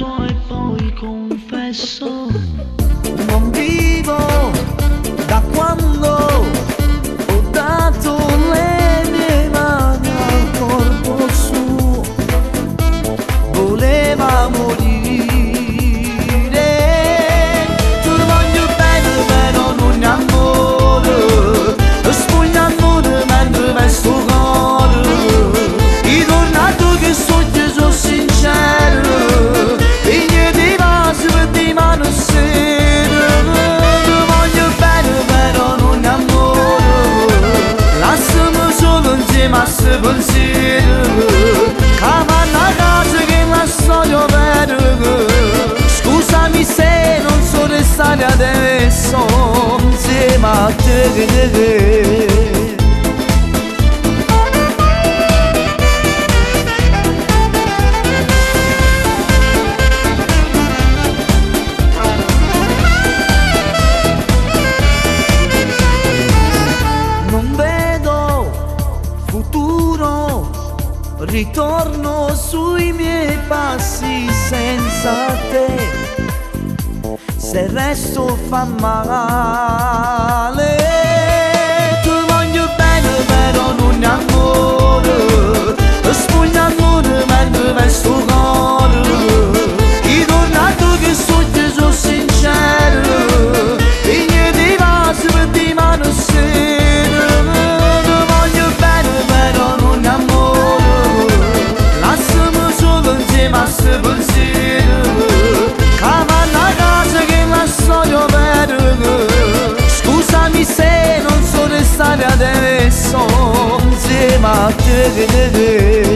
bacio e poi confesso. Non vivo da quando ho dato le mie mani al corpo suo. Voleva morire. Ti voglio bene però non ne amore. Spugna amore mentre vesto cuore. Ritornato che sono sincero. Figlio di vasi per di mano sera. Ti voglio bene però non ne amore. Lasciami solo insieme a sto pensiero. Cavanna a casa che la storia vera. Scusami se non so restare adesso insieme a te. Non vedo futuro, ritorno sui miei passi senza te. Se resto fa male. Ti voglio bene però non ne amore. Spugna amore mentre vesto cuore. Ritornato che sono sincero. Figlio di vasi per di mano sera. Ti voglio bene però non ne amore. Lasciami solo insieme a sto pensiero. Cavanna a casa che la storia vera. Scusami se non so restare adesso insieme a te.